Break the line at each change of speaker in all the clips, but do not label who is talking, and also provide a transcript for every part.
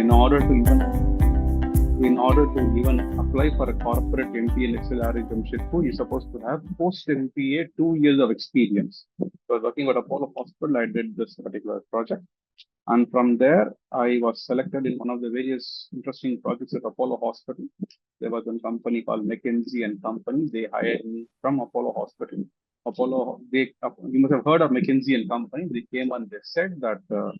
in order to even apply for a corporate MPA internship, you're supposed to have post MPA 2 years of experience. So I was working at Apollo Hospital. I did this particular project. And from there, I was selected in one of the various interesting projects at Apollo Hospital. There was a company called McKinsey and Company. They hired me from Apollo Hospital. You must have heard of McKinsey and Company. They came and they said that uh,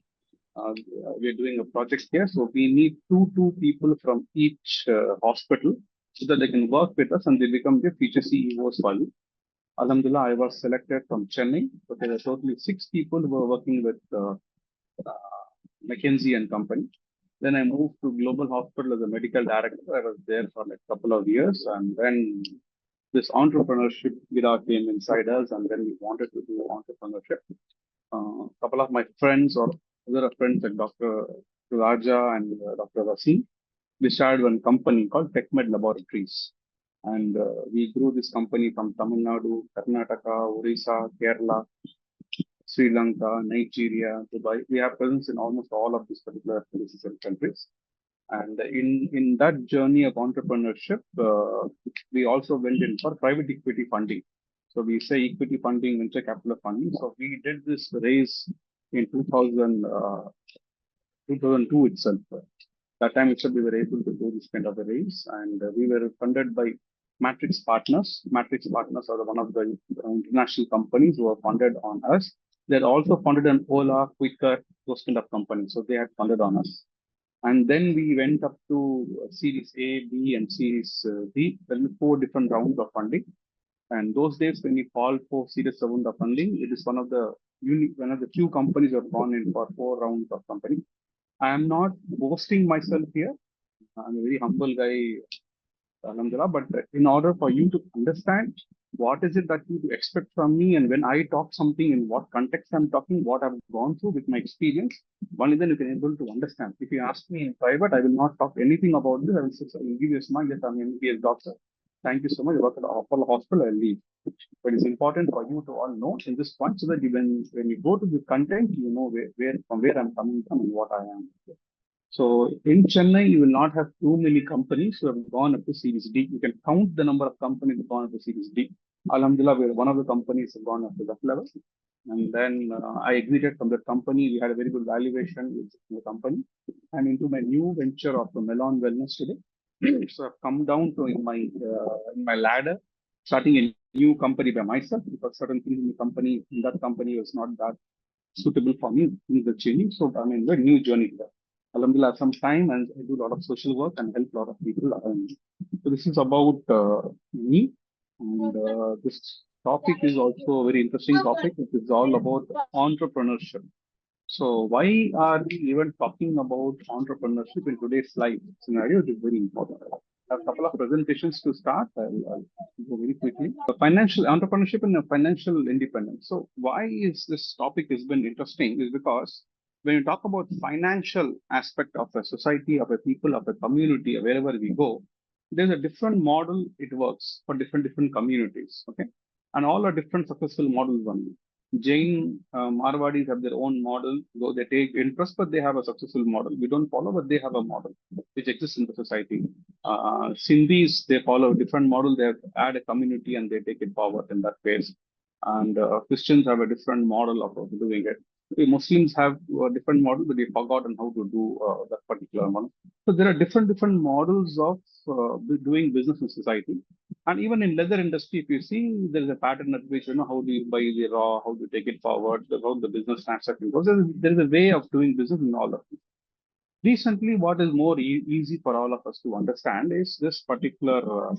we're doing a project here, so we need two people from each hospital so that they can work with us and they become the future CEOs for you. Alhamdulillah, I was selected from Chennai. So there are totally 6 people who were working with McKinsey and Company. Then I moved to Global Hospital as a medical director. I was there for like a couple of years, and then this entrepreneurship era came inside us, and then we wanted to do entrepreneurship. A couple of my friends or other friends like Dr. Raja and Dr. Vasim, we started one company called TechMed Laboratories. And we grew this company from Tamil Nadu, Karnataka, Orissa, Kerala, Sri Lanka, Nigeria, Dubai. We have presence in almost all of these particular places and countries. And in that journey of entrepreneurship, we also went in for private equity funding. So we say equity funding, venture capital funding. So we did this raise in 2002 itself. That time itself, we were able to do this kind of a raise, and we were funded by Matrix Partners. Matrix Partners are one of the international companies who are funded on us. They're also funded on Ola, Quicker, those kind of companies. So they had funded on us. And then we went up to Series A, B, and Series D. There were 4 different rounds of funding. And those days, when we called for Series 7 of funding, it is one of the few companies that have gone in for 4 rounds of funding. I am not boasting myself here. I'm a very humble guy, Alhamdulillah. But in order for you to understand what is it that you expect from me, and when I talk something, in what context I'm talking, what I've gone through with my experience, only then you can able to understand. If you ask me in private, I will not talk anything about this. I will say, I will give you a smile. Yes, I'm an MBS doctor. Thank you so much. I work at Apollo Hospital. I'll leave. But it's important for you to all know in this point so that when you go to the content, you know from where I'm coming from and what I am. So in Chennai, you will not have too many companies who have gone up to Series D. You can count the number of companies who have gone up to Series D. Alhamdulillah, we're one of the companies who have gone up to that level. And then I exited from that company. We had a very good valuation with the company. I'm into my new venture of the Melon Wellness today. So I've come down to in my ladder, starting a new company by myself because certain things in that company was not that suitable for me. Things are changing. So I'm in a new journey there. Alhamdulillah, some time and I do a lot of social work and help a lot of people. So this is about me. And this topic is also a very interesting topic. It is all about entrepreneurship. So why are we even talking about entrepreneurship in today's life scenario? It is very important. I have a couple of presentations to start. I'll go very quickly. Financial entrepreneurship and financial independence. So why is this topic has been interesting is because when you talk about financial aspect of a society, of a people, of a community, wherever we go, there's a different model it works for different communities. Okay. And all are different successful models only. Jain Marwadis have their own model, though they take interest, but they have a successful model. We don't follow, but they have a model which exists in the society. Sindhis, they follow a different model. They add a community and they take it forward in that phase. And Christians have a different model of doing it. The Muslims have a different model, but they've forgotten how to do that particular model. So there are different models of doing business in society. And even in leather industry, if you see, there is a pattern at which, how do you buy the raw, how do you take it forward, how the business transaction goes. There is a way of doing business in all of it. Recently, what is more easy for all of us to understand is this particular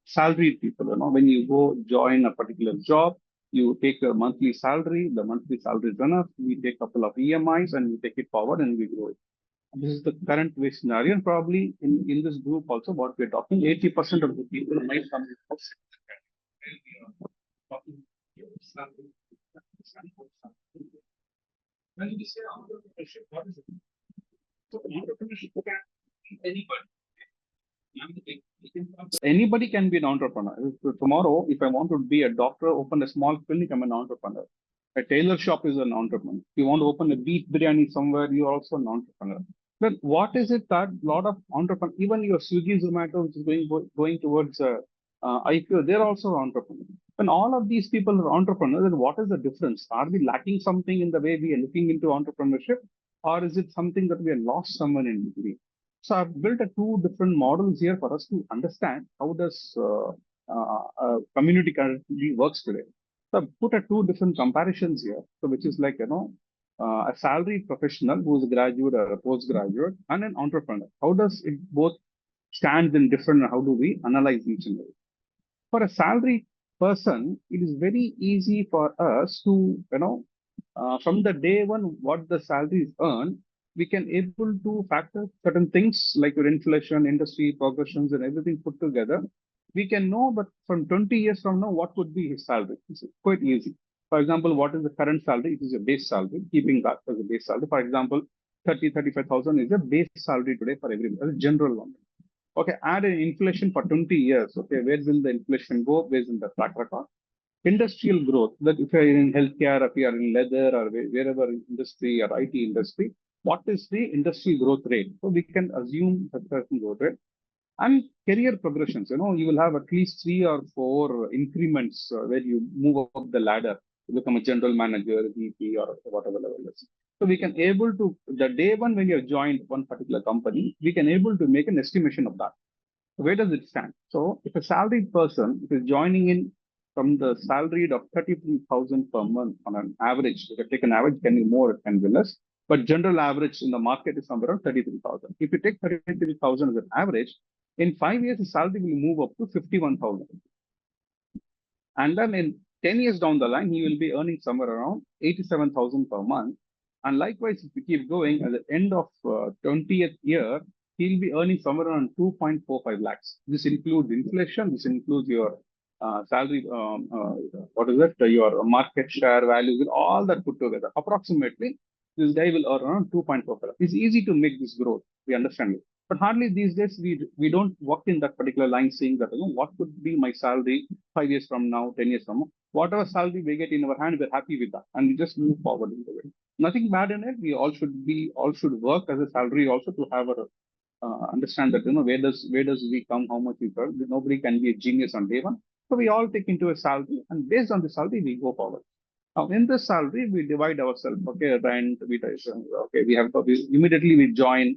salaried people. When you go join a particular job, you take a monthly salary, the monthly salary is enough, we take a couple of EMIs and we take it forward and we grow it. This is the current way scenario, and probably in this group also, what we're talking, 80% of the people might come in. When we say entrepreneurship, what is it? So entrepreneurship can be anybody. Anybody can be an entrepreneur. So tomorrow, if I want to be a doctor, open a small clinic, I'm an entrepreneur. A tailor shop is an entrepreneur. If you want to open a beef biryani somewhere, you're also an entrepreneur. Then what is it that a lot of entrepreneurs, even your Swiggy, Zomato, which is going towards IPO, they're also entrepreneurs. When all of these people are entrepreneurs, then what is the difference? Are we lacking something in the way we are looking into entrepreneurship, or is it something that we have lost someone in between? So I've built a two different models here for us to understand how does community currently works today. So I've put a two different comparisons here, so which is like a salaried professional who is a graduate or a postgraduate and an entrepreneur. How does it both stand in different? How do we analyze each and every? For a salaried person, it is very easy for us to, from the day one, what the salary is earned, we can able to factor certain things like your inflation, industry, progressions, and everything put together. We can know, but from 20 years from now, what would be his salary? It's quite easy. For example, what is the current salary? It is a base salary, keeping that as a base salary. For example, 35,000 is a base salary today for everyone, as a general one. Okay, add an inflation for 20 years. Okay, where will the inflation go based on the track record? Industrial growth, that if you're in healthcare, if you are in leather or wherever industry or IT industry, what is the industry growth rate? So we can assume a certain growth rate. And career progressions, you will have at least 3 or 4 increments where you move up the ladder to become a general manager, VP, or whatever level it is. So we can able to, the day one when you have joined one particular company, we can able to make an estimation of that. Where does it stand? So if a salaried person is joining in from the salaried of 33,000 per month on an average, if you take an average, can be more, it can be less. But general average in the market is somewhere around 33,000. If you take 33,000 as an average, in 5 years, the salary will move up to 51,000. And then in 10 years down the line, he will be earning somewhere around 87,000 per month. And likewise, if we keep going, at the end of 20th year, he'll be earning somewhere around 2.45 lakhs. This includes inflation. This includes your salary, what is it? Your market share values, all that put together. Approximately, this guy will earn around 2.45 lakhs. It's easy to make this growth. We understand it. But hardly these days we don't walk in that particular line saying that what could be my salary 5 years from now, 10 years from now. Whatever salary we get in our hand, we're happy with that, and we just move forward into it. Nothing bad in it. We all should work as a salary also to have a understand that where does we come, how much we earn. Nobody can be a genius on day one. So we all take into a salary, and based on the salary we go forward. Now, in this salary, we divide ourselves. Okay, rent. Okay, immediately we join.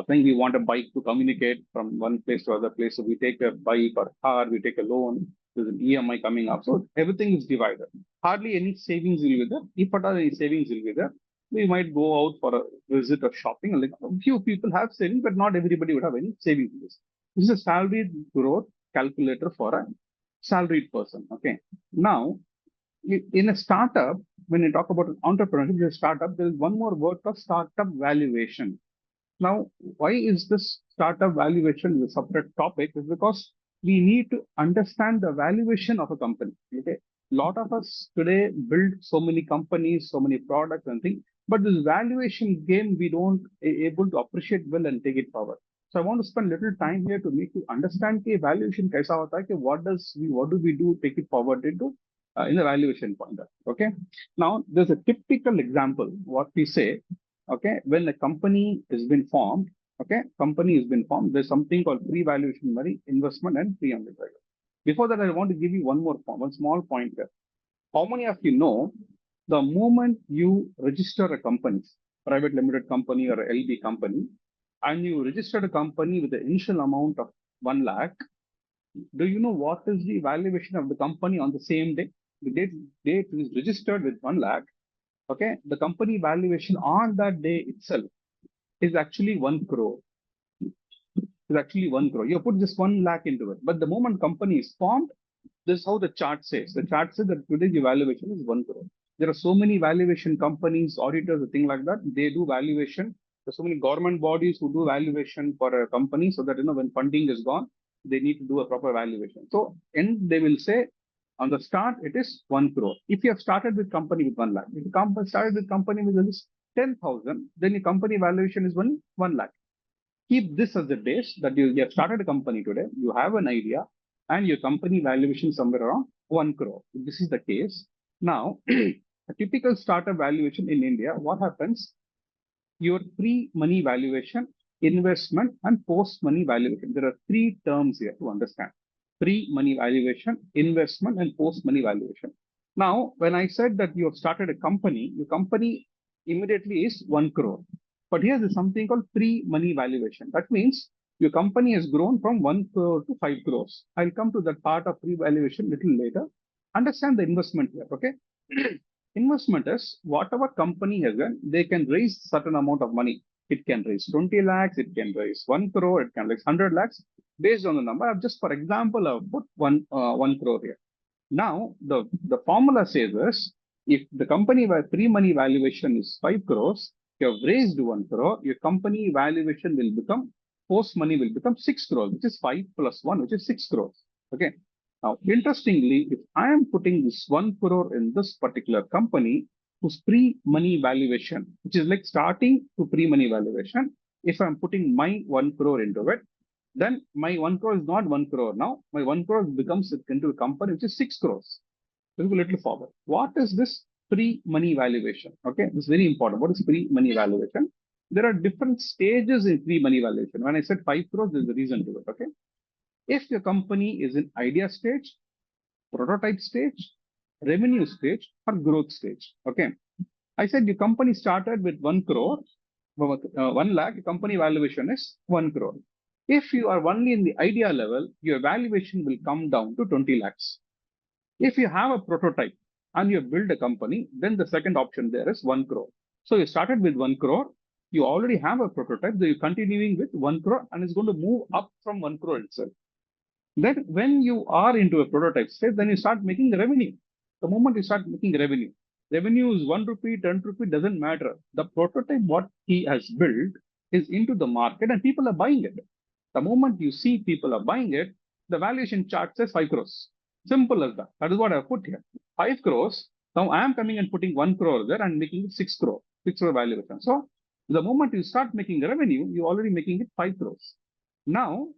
Saying we want a bike to communicate from one place to other place. So we take a bike or car. We take a loan. There's an EMI coming up. So everything is divided. Hardly any savings will be there. If at all any savings will be there, we might go out for a visit or shopping. Like a few people have savings, but not everybody would have any savings. This is a salary growth calculator for a salaried person. Okay. Now, in a startup, when you talk about an entrepreneurship, in a startup, there is one more word called startup valuation. Now, why is this startup valuation a separate topic? Is because we need to understand the valuation of a company. Okay, a lot of us today build so many companies, so many products and things, but this valuation game we don't able to appreciate well and take it forward. So I want to spend little time here to make you understand कि valuation कैसा होता है कि what do we do take it forward into in the valuation point. Okay, now there's a typical example what we say. Okay, when a company has been formed, there's something called pre-valuation money, investment, and pre-underwriting. Before that, I want to give you one small point here. How many of you know the moment you register a company, private limited company or a LB company, and you registered a company with the initial amount of 1 lakh, do you know what is the valuation of the company on the same day? The date is registered with 1 lakh. Okay, the company valuation on that day itself is actually 1 crore. Is actually 1 crore. You put just 1 lakh into it. But the moment company is formed, this is how the chart says. The chart says that today's valuation is 1 crore. There are so many valuation companies, auditors, a thing like that. They do valuation. There's so many government bodies who do valuation for a company so that when funding is gone, they need to do a proper valuation. So, and they will say on the start, it is 1 crore. If you have started with company with 1 lakh, if you started with company with 10,000, then your company valuation is 1 lakh. Keep this as a base that you have started a company today, you have an idea, and your company valuation somewhere around 1 crore. If this is the case, now a typical startup valuation in India, what happens? your pre-money valuation, investment, and post-money valuation. There are three terms here to understand: pre-money valuation, investment, and post-money valuation. Now, when I said that you have started a company, your company immediately is 1 crore. But here is something called pre-money valuation. That means your company has grown from 1 crore to 5 crores. I'll come to that part of pre-valuation little later. Understand the investment here, okay? Investment is whatever company has done, they can raise certain amount of money. It can raise 20 lakhs, it can raise 1 crore, it can raise 100 lakhs based on the number. I've just, for example, I've put 1 crore here. Now, the formula says this: if the company pre-money valuation is 5 crores, you have raised 1 crore, your company valuation will become, post-money will become 6 crores, which is 5 plus 1, which is 6 crores. Okay. Now, interestingly, if I am putting this 1 crore in this particular company whose pre-money valuation, which is like starting to pre-money valuation, if I'm putting my 1 crore into it, then my 1 crore is not 1 crore now. My 1 crore becomes into a company which is 6 crores. Let's go a little forward. What is this pre-money valuation? Okay, this is very important. What is pre-money valuation? There are different stages in pre-money valuation. When I said 5 crores, there's a reason to it. Okay. If your company is in idea stage, prototype stage, revenue stage, or growth stage. Okay. I said your company started with 1 crore, 1 lakh, company valuation is 1 crore. If you are only in the idea level, your valuation will come down to 20 lakhs. If you have a prototype and you build a company, then the second option there is 1 crore. So you started with 1 crore, you already have a prototype, so you're continuing with 1 crore and it's going to move up from 1 crore itself. Then when you are into a prototype stage, then you start making revenue. The moment you start making revenue, revenue is 1 rupee, 10 rupee, doesn't matter. The prototype, what he has built is into the market and people are buying it. The moment you see people are buying it, the valuation chart says 5 crores. Simple as that. That is what I put here. 5 crores. Now I am coming and putting 1 crore there and making it 6 crore, 6 crore valuation. So the moment you start making revenue, you're already making it 5 crores. Now,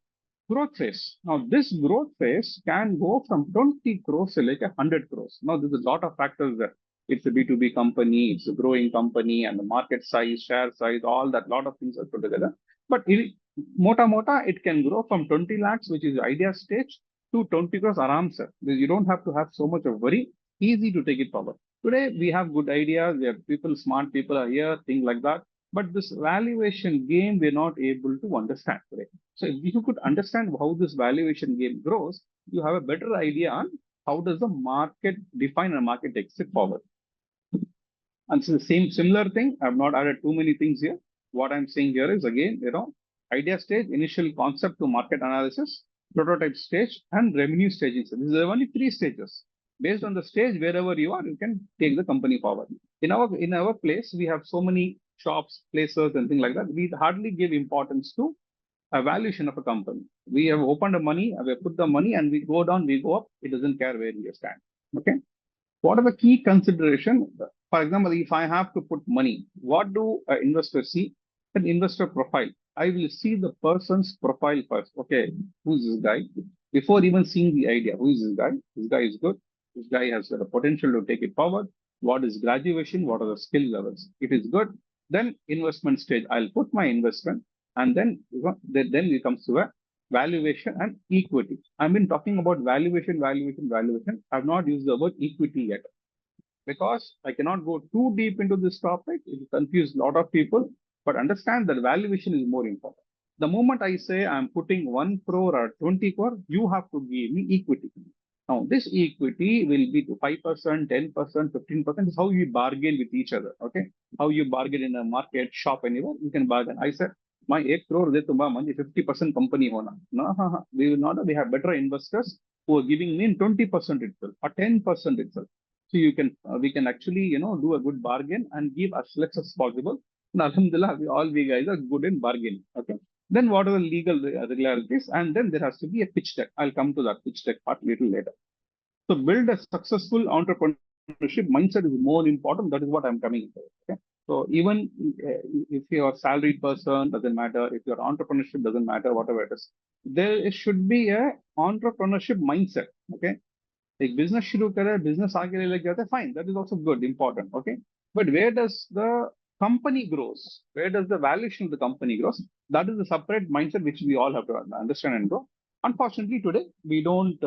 growth phase. Now, this growth phase can go from 20 crores to like 100 crores. Now, there's a lot of factors there. It's a B2B company, it's a growing company, and the market size, share size, all that, lot of things are put together. But mota, it can grow from 20 lakhs, which is the idea stage, to 20 crores aram sir. You don't have to have so much of worry. Easy to take it forward. Today, we have good ideas. We have people, smart people are here, things like that. But this valuation game, we're not able to understand today. So if you could understand how this valuation game grows, you have a better idea on how does the market define a market takes it forward. And so the similar thing, I've not added too many things here. What I'm saying here is again, idea stage, initial concept to market analysis, prototype stage, and revenue staging. So these are only 3 stages. Based on the stage, wherever you are, you can take the company forward. In our place, we have so many shops, places, and things like that. We hardly give importance to a valuation of a company. We have opened the money, we have put the money, and we go down, we go up. It doesn't care where you stand. Okay. What are the key consideration? For example, if I have to put money, what do investors see? An investor profile. I will see the person's profile first. Okay, who's this guy? Before even seeing the idea, who is this guy? This guy is good. This guy has the potential to take it forward. What is graduation? What are the skill levels? It is good. Then investment stage. I'll put my investment, and then it comes to a valuation and equity. I've been talking about valuation. I've not used the word equity yet because I cannot go too deep into this topic. It will confuse a lot of people, but understand that valuation is more important. The moment I say I'm putting 1 crore or 20 crore, you have to give me equity. Now, this equity will be to 5%, 10%, 15%. Is how you bargain with each other. Okay. How you bargain in a market, shop, anywhere, you can bargain. I said, my 8 crore de tumba manji 50% company hona. No, we will not. We have better investors who are giving me 20% itself or 10% itself. So we can actually, do a good bargain and give as less as possible. And alhamdulillah, we guys are good in bargaining. Okay. Then what are the legal regularities? And then there has to be a pitch deck. I'll come to that pitch deck part little later. So build a successful entrepreneurship mindset is more important. That is what I'm coming to. Okay. So even if you're a salaried person, doesn't matter. If you're entrepreneurship, doesn't matter, whatever it is. There should be a entrepreneurship mindset. Okay. Like business शुरू करे, business आगे ले जाते, fine. That is also good, important. Okay. But where does the company grows, where does the valuation of the company grows? That is a separate mindset which we all have to understand and grow. Unfortunately, today we don't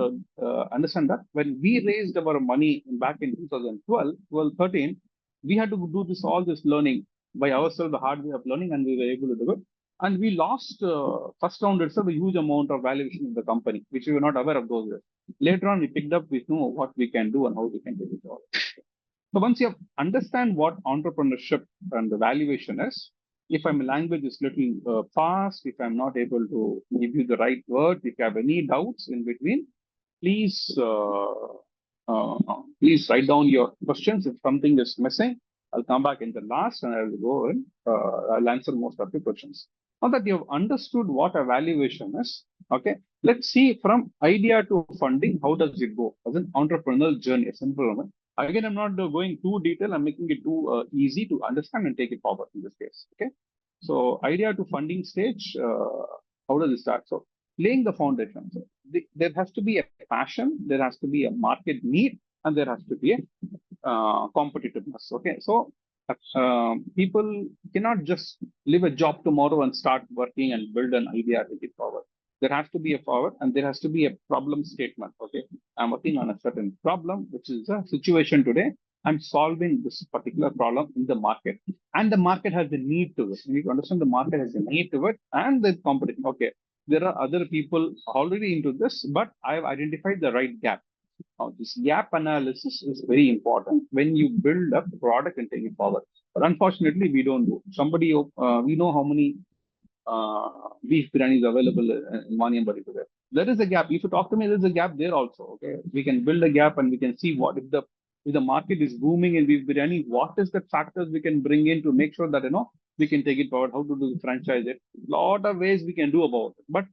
understand that. When we raised our money back in 2012, 12, 13, we had to do all this learning by ourselves, the hard way of learning, and we were able to do it. And we lost first round itself a huge amount of valuation in the company, which we were not aware of those days. Later on, we picked up, we know what we can do and how we can do it all. So once you understand what entrepreneurship and the valuation is, if my language is little fast, if I'm not able to give you the right word, if you have any doubts in between, please please write down your questions. If something is missing, I'll come back in the last and I will go and I'll answer most of the questions. Now that you have understood what a valuation is, okay, let's see from idea to funding, how does it go as an entrepreneurial journey, a simple one. Again, I'm not going too detailed. I'm making it too easy to understand and take it forward in this case. Okay. So idea to funding stage, how does it start? So laying the foundation. So there has to be a passion, there has to be a market need, and there has to be a competitiveness. Okay. So people cannot just leave a job tomorrow and start working and build an idea, take it forward. There has to be a forward and there has to be a problem statement. Okay. I'm working on a certain problem, which is a situation today. I'm solving this particular problem in the market, and the market has the need to it. You need to understand the market has the need to it, and the competition. Okay, there are other people already into this, but I've identified the right gap. Now, this gap analysis is very important when you build a product and take it forward. But unfortunately, we don't do. Somebody, we know how many beef biryani is available in Maniambari today. There is a gap. If you talk to me, there's a gap there also. Okay, we can build a gap and we can see what if the market is booming in beef biryani, what is the factors we can bring in to make sure that we can take it forward. How to do the franchise it? Lot of ways we can do about it. But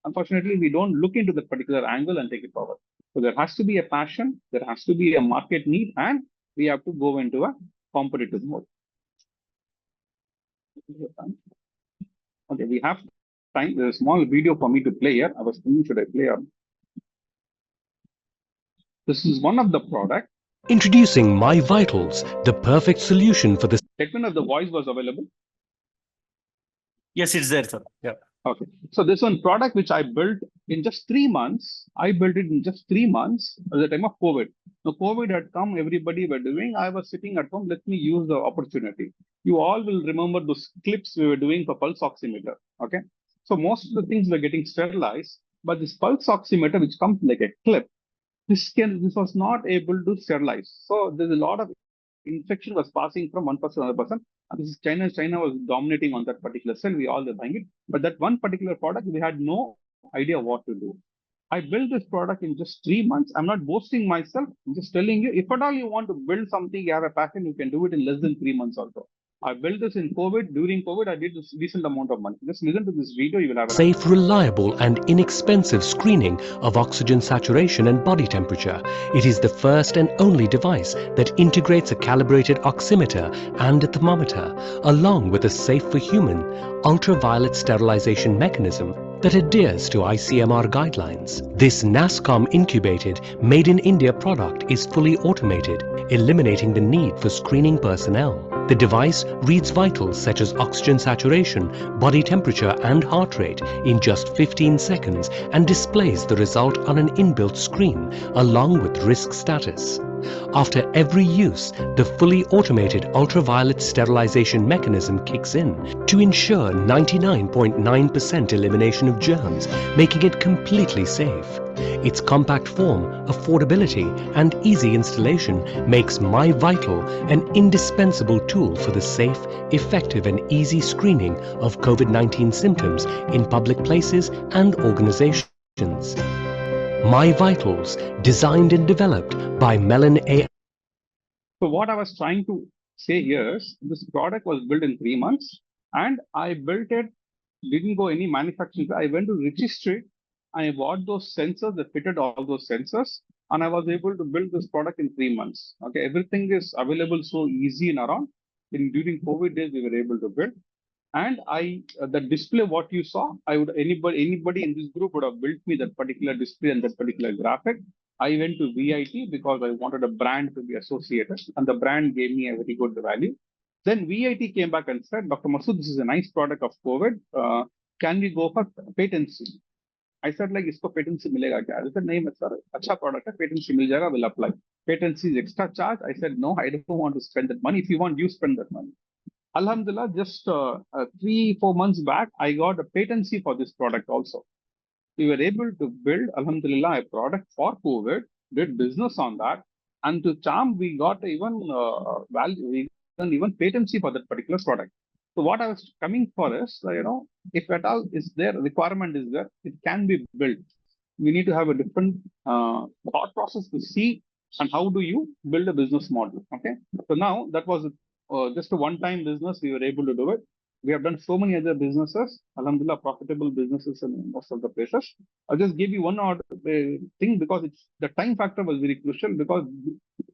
unfortunately, we don't look into that particular angle and take it forward. So there has to be a passion, there has to be a market need, and we have to go into a competitive mode. Okay, we have time. There's a small video for me to play here. I was thinking, should I play up? This is one of the products.
Introducing My Vitals, the perfect solution for this.
Let me know if the voice was available.
Yes, it's there, sir. Yeah.
Okay. So this one product which I built in just 3 months, I built it in just 3 months at the time of COVID. Now COVID had come, everybody were doing, I was sitting at home, let me use the opportunity. You all will remember those clips we were doing for pulse oximeter. Okay. So most of the things were getting sterilized, but this pulse oximeter, which comes like a clip, this was not able to sterilize. So there's a lot of infection was passing from one person to another person. And this is China. China was dominating on that particular cell. We all were buying it. But that one particular product, we had no idea what to do. I built this product in just 3 months. I'm not boasting myself. I'm just telling you, if at all you want to build something, you have a passion, you can do it in less than 3 months also. I built this in COVID. During COVID, I did this decent amount of money. Just listen to this video. You will have a
safe, reliable and inexpensive screening of oxygen saturation and body temperature. It is the first and only device that integrates a calibrated oximeter and a thermometer, along with a safe for human ultraviolet sterilization mechanism that adheres to ICMR guidelines. This NASCOM incubated, made in India product is fully automated, eliminating the need for screening personnel. The device reads vitals such as oxygen saturation, body temperature and heart rate in just 15 seconds and displays the result on an inbuilt screen along with risk status. After every use, the fully automated ultraviolet sterilization mechanism kicks in to ensure 99.9% elimination of germs, making it completely safe. Its compact form, affordability and easy installation makes My Vital an indispensable tool for the safe, effective and easy screening of COVID-19 symptoms in public places and organizations. My Vitals, designed and developed by Melon AI.
So what I was trying to say here is this product was built in 3 months and I built it, didn't go any manufacturing. I went to registry. I bought those sensors that fitted all those sensors and I was able to build this product in 3 months. Okay, everything is available so easy and around. During COVID days, we were able to build. And the display, what you saw, anybody in this group would have built me that particular display and that particular graphic. I went to VIT because I wanted a brand to be associated, and the brand gave me a very good value. Then VIT came back and said, Dr. Masood, this is a nice product of COVID. Can we go for patency? I said, like, isko patency milega kya? I said, nahi, sir, acha product hai, patency mil jayega, will apply. Patency is extra charge. I said, no, I don't want to spend that money. If you want, you spend that money. Alhamdulillah, just 3-4 months back, I got a patency for this product also. We were able to build, Alhamdulillah, a product for COVID, did business on that, and to charm, we got even value, even patency for that particular product. So what I was coming for is, if at all is there, requirement is there, it can be built. We need to have a different thought process to see and how do you build a business model. Okay, so now that was just a one-time business. We were able to do it. We have done so many other businesses, alhamdulillah, profitable businesses in most of the places. I'll just give you one odd thing because it's the time factor was very crucial because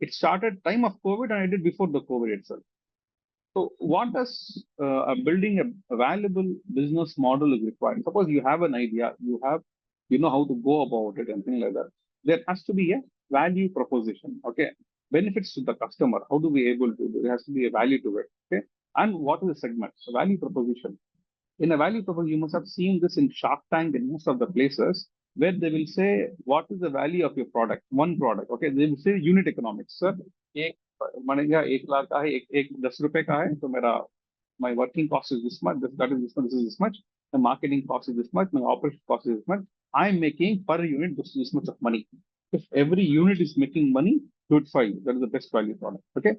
it started time of COVID and I did before the COVID itself. So what does building a valuable business model is required? Suppose you have an idea, you know how to go about it and things like that. There has to be a value proposition. Okay, benefits to the customer. How do we able to do? There has to be a value to it. Okay, and what is the segment? So value proposition. In a value proposition, you must have seen this in Shark Tank in most of the places where they will say, what is the value of your product? One product. Okay, they will say unit economics. Sir, एक बनेगा 1 लाख का है, एक 10 रुपए का है, तो मेरा my working cost is this much, that is this much, this is this much, the marketing cost is this much, my operation cost is this much. I'm making per unit this much of money. If every unit is making money, good for you. That is the best value product. Okay.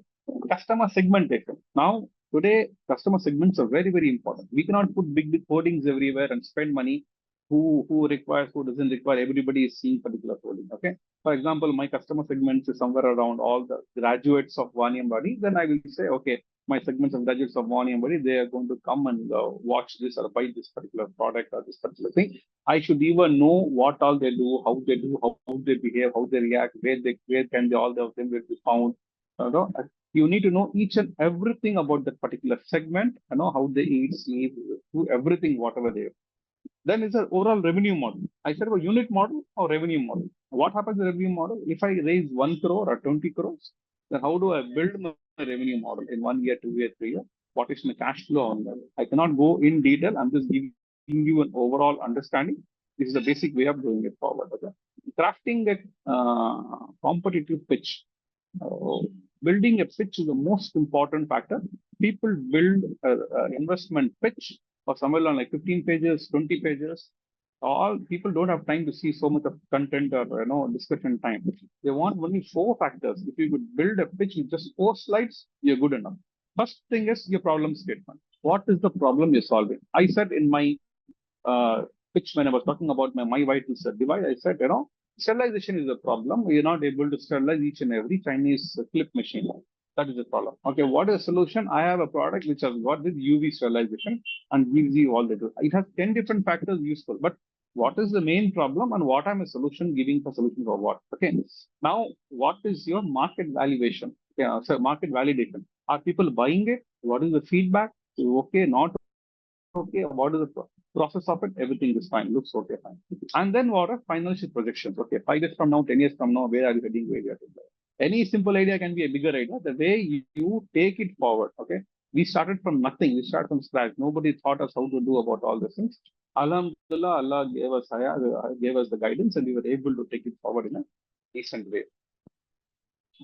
Customer segmentation. Now, today, customer segments are very, very important. We cannot put big, big hoardings everywhere and spend money. Who requires, who doesn't require, everybody is seeing particular hoarding. Okay. For example, my customer segments is somewhere around all the graduates of Vani and Body. Then I will say, okay, my segments of graduates of Vani and Body, they are going to come and watch this or buy this particular product or this particular thing. I should even know what all they do, how they behave, how they react, where can they all of them will be found. You need to know each and everything about that particular segment, how they eat, sleep, do everything, whatever they do. Then it's an overall revenue model. I said about unit model or revenue model. What happens in revenue model? If I raise 1 crore or 20 crores, then how do I build my revenue model in 1 year, 2 year, 3 year? What is my cash flow on that? I cannot go in detail. I'm just giving you an overall understanding. This is the basic way of doing it forward. Okay? Crafting a competitive pitch. Building a pitch is the most important factor. People build an investment pitch or somewhere on like 15 pages, 20 pages. All people don't have time to see so much of content or discussion time. They want only 4 factors. If you could build a pitch with just 4 slides, you're good enough. First thing is your problem statement. What is the problem you're solving? I said in my pitch when I was talking about my vital device, I said, sterilization is a problem. You're not able to sterilize each and every Chinese clip machine. That is the problem. Okay, what is the solution? I have a product which has got this UV sterilization and gives you all the tools. It has 10 different factors useful, but what is the main problem and what I'm a solution giving for solution for what? Okay, now what is your market valuation? Yeah, so market validation. Are people buying it? What is the feedback? Okay, not okay. What is the process of it? Everything is fine. Looks okay, fine. And then what are financial projections? Okay, 5 years from now, 10 years from now, where are you heading? Where are you heading? Any simple idea can be a bigger idea. The way you take it forward. Okay, we started from nothing. We started from scratch. Nobody taught us how to do about all these things. Alhamdulillah, Allah gave us the guidance, and we were able to take it forward in a decent way.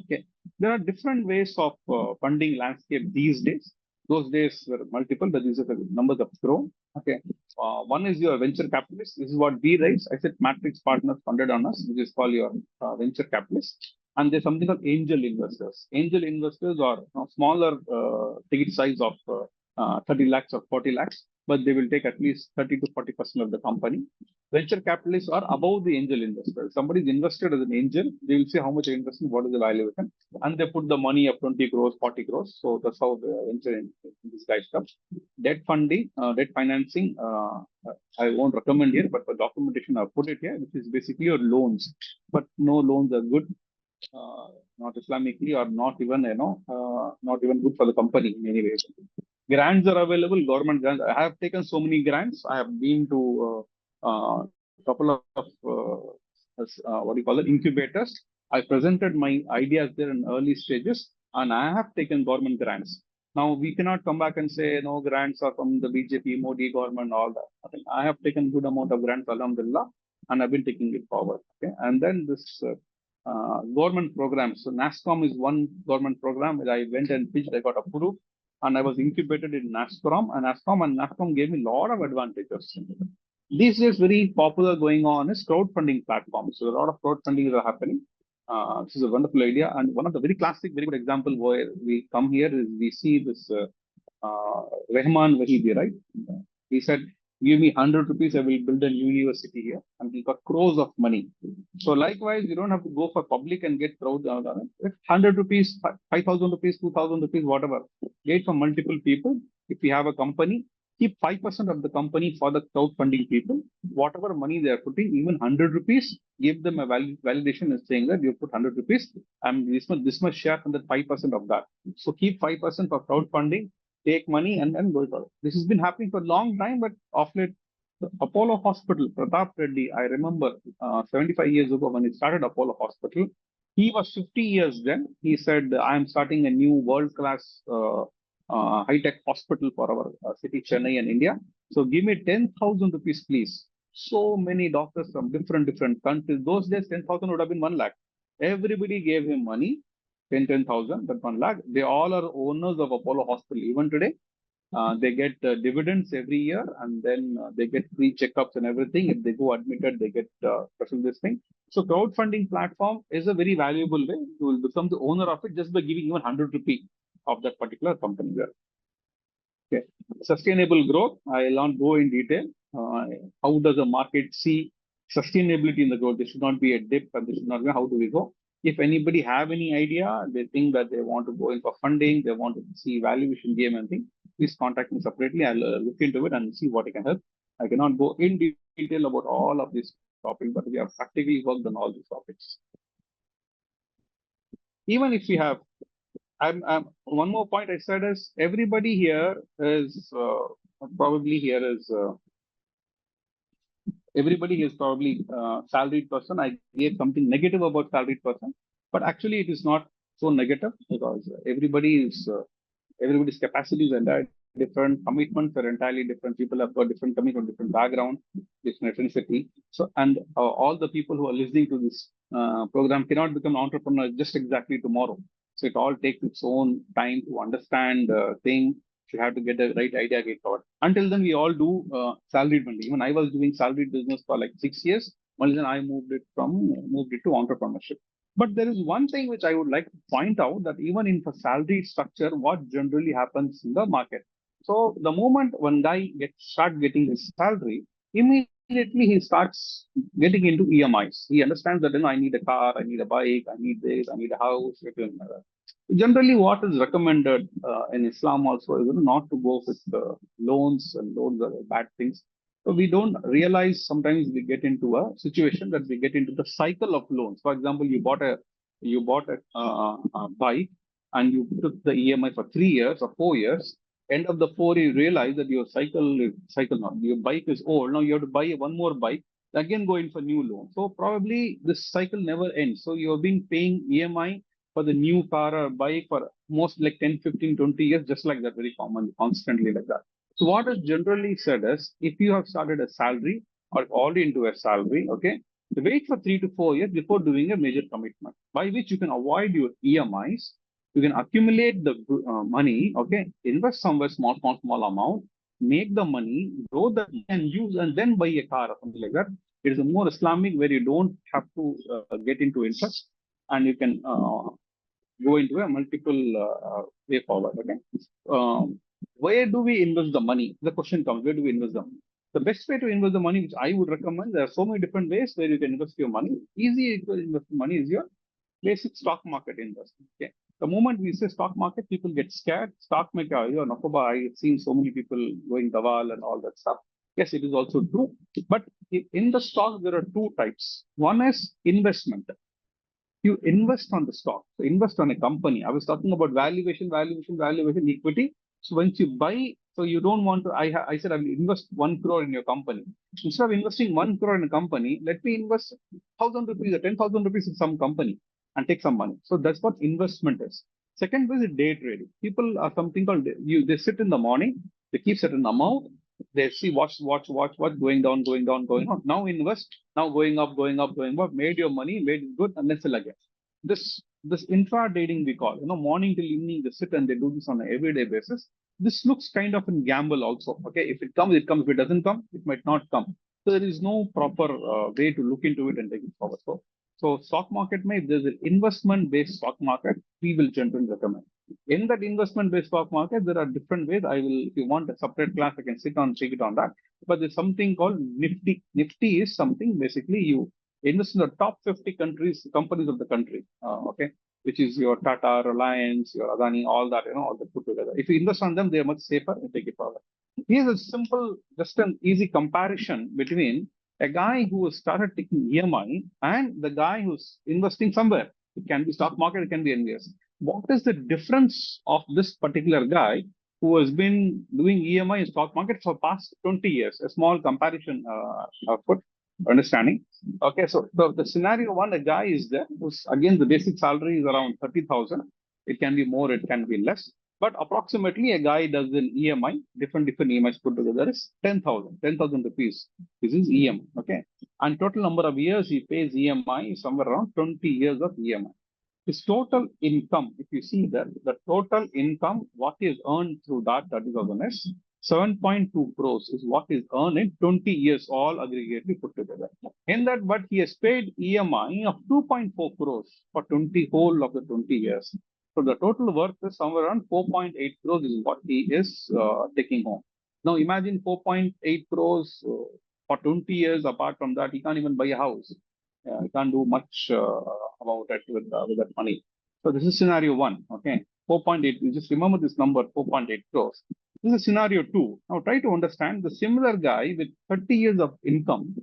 Okay, there are different ways of funding landscape these days. Those days were multiple, but these are the numbers have grown. Okay, one is your venture capitalist. This is what we raise. I said Matrix partners funded on us, which is called your venture capitalist. And there's something called angel investors. Angel investors are smaller ticket size of 30 lakhs or 40 lakhs, but they will take at least 30 to 40% of the company. Venture capitalists are above the angel investors. Somebody is invested as an angel, they will say how much investment, what is the valuation, and they put the money of 20 crores, 40 crores. So that's how the venture in this guys comes. Debt funding, debt financing, I won't recommend here, but for documentation, I've put it here, which is basically your loans. But no loans are good. Not Islamically or not even not even good for the company in any way. Grants are available, government grants. I have taken so many grants. I have been to a couple of what do you call it, incubators. I presented my ideas there in early stages, and I have taken government grants. Now we cannot come back and say no grants are from the BJP, Modi government, all that. I think I have taken good amount of grants, alhamdulillah, and I've been taking it forward. Okay, and then this government program. So NASCOM is one government program where I went and pitched. I got approved, and I was incubated in NASCOM gave me a lot of advantages. These days, very popular going on is crowdfunding platforms. So a lot of crowdfunding are happening. This is a wonderful idea, and one of the very classic, very good example where we come here is we see this Rahman Wahibi, right? He said, "Give me 100 rupees, I will build a university here," and he got crores of money. So likewise, you don't have to go for public and get crowd. 100 rupees, 5,000 rupees, 2,000 rupees, whatever. Get from multiple people. If you have a company, keep 5% of the company for the crowdfunding people. Whatever money they are putting, even 100 rupees, give them a validation is saying that you put 100 rupees and this much share from the 5% of that. So keep 5% for crowdfunding, take money and then go for it. This has been happening for a long time, but of late, the Apollo Hospital, Pratap Reddy, I remember 75 years ago when he started Apollo Hospital, he was 50 years then. He said, I'm starting a new world-class high-tech hospital for our city, Chennai and India. So give me 10,000 rupees, please. So many doctors from different countries. Those days, 10,000 would have been 1 lakh. Everybody gave him money, 10,000, but 1 lakh. They all are owners of Apollo Hospital. Even today, they get dividends every year, and then they get free checkups and everything. If they go admitted, they get special this thing. So crowdfunding platform is a very valuable way. You will become the owner of it just by giving even 100 rupees of that particular company there. Okay. Sustainable growth, I'll not go in detail. How does the market see sustainability in the growth? This should not be a dip, and this should not be how do we go. If anybody have any idea, they think that they want to go in for funding, they want to see valuation game and thing, please contact me separately. I'll look into it and see what I can help. I cannot go in detail about all of these topics, but we have practically worked on all these topics. Even if we have one more point I said is everybody here is probably here is everybody is probably salaried person. I gave something negative about salaried person, but actually it is not so negative because everybody's capacities are different, commitments are entirely different. People have got different commitment, different background, different ethnicity. So, and all the people who are listening to this program cannot become entrepreneurs just exactly tomorrow. So it all takes its own time to understand things. You have to get the right idea get covered. Until then, we all do salaried money. Even I was doing salaried business for like 6 years. Only then I moved it to entrepreneurship. But there is one thing which I would like to point out that even in the salary structure, what generally happens in the market. So the moment one guy start getting his salary, immediately he starts getting into EMIs. He understands that I need a car, I need a bike, I need this, I need a house. Generally, what is recommended in Islam also is not to go with loans, and loans are bad things. So we don't realize sometimes we get into a situation that we get into the cycle of loans. For example, you bought a bike and you took the EMI for 3 years or 4 years. End of the 4, you realize that your your bike is old. Now you have to buy one more bike, again going for new loan. So probably this cycle never ends. So you have been paying EMI for the new car or bike for most like 10, 15, 20 years, just like that, very common, constantly like that. So what is generally said is, if you have started a salary or already into a salary, okay, wait for 3 to 4 years before doing a major commitment, by which you can avoid your EMIs, you can accumulate the money, okay, invest somewhere small amount, make the money, grow the and use, and then buy a car or something like that. It is a more Islamic where you don't have to get into interest and you can go into a multiple way forward. Okay. Where do we invest the money? The question comes, where do we invest the money? The best way to invest the money, which I would recommend, there are so many different ways where you can invest your money. Easy to invest money is your basic stock market investment. Okay. The moment we say stock market, people get scared. Stock market, I've seen so many people going dawal and all that stuff. Yes, it is also true. But in the stock, there are two types. One is investment. You invest on the stock, so invest on a company. I was talking about valuation, equity. So once you buy, so you don't want to, I said I will invest 1 crore in your company. Instead of investing 1 crore in a company, let me invest 1,000 rupees or 10,000 rupees in some company and take some money. So that's what investment is. Second way is day trading. People are something called they sit in the morning, they keep certain amount, they see what's going down, going on. Now invest, now going up, going up, made your money, made it good, and then sell again. This intra trading we call, morning till evening they sit and they do this on an everyday basis. This looks kind of a gamble also. Okay, if it comes, it comes. If it doesn't come, it might not come. So there is no proper way to look into it and take it forward. So stock market, if there's an investment-based stock market, we will generally recommend. In that investment-based stock market, there are different ways. I will, if you want a separate class, I can sit on, take it on that. But there's something called Nifty. Nifty is something basically you invest in the top 50 companies of the country. Okay, which is your Tata, Reliance, your Adani, all that, all that put together. If you invest on them, they are much safer and take it forward. Here's a simple, just an easy comparison between a guy who has started taking EMI and the guy who's investing somewhere. It can be stock market, it can be NBS. What is the difference of this particular guy who has been doing EMI in stock market for past 20 years? A small comparison for understanding. Okay, so the scenario one, a guy is there who's, again, the basic salary is around 30,000. It can be more, it can be less. But approximately a guy does an EMI, different EMIs put together is 10,000 rupees. This is EMI, okay? And total number of years he pays EMI is somewhere around 20 years of EMI. His total income, if you see that, the total income, what is earned through that 30,000 is 7.2 crores is what is earned in 20 years, all aggregately put together. In that, but he has paid EMI of 2.4 crores for whole of the 20 years. So the total worth is somewhere around 4.8 crores is what he is taking home. Now imagine 4.8 crores for 20 years. Apart from that, he can't even buy a house. He can't do much about it with that money. So this is scenario one. Okay, 4.8. You just remember this number, 4.8 crores. This is scenario two. Now try to understand the similar guy with 30 years of income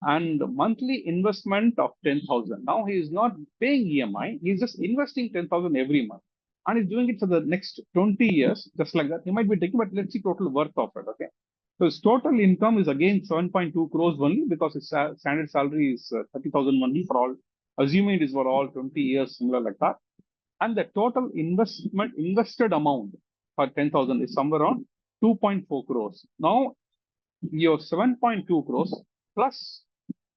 and monthly investment of 10,000. Now he is not paying EMI. He's just investing 10,000 every month. And he's doing it for the next 20 years, just like that. He might be taking, but let's see total worth of it. Okay. So his total income is again 7.2 crores only because his standard salary is 30,000 only for all, assuming it is for all 20 years, similar like that. And the total invested amount for 10,000 is somewhere around 2.4 crores. Now, your 7.2 crores plus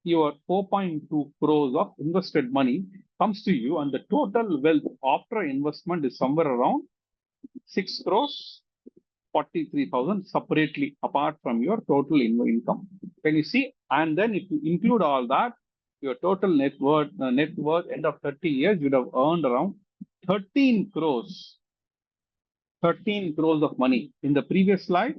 your 4.2 crores of invested money comes to you, and the total wealth after investment is somewhere around 6 crores 43,000 separately apart from your total income. Can you see? And then if you include all that, your total net worth end of 30 years, you'd have earned around 13 crores. 13 crores of money. In the previous slide,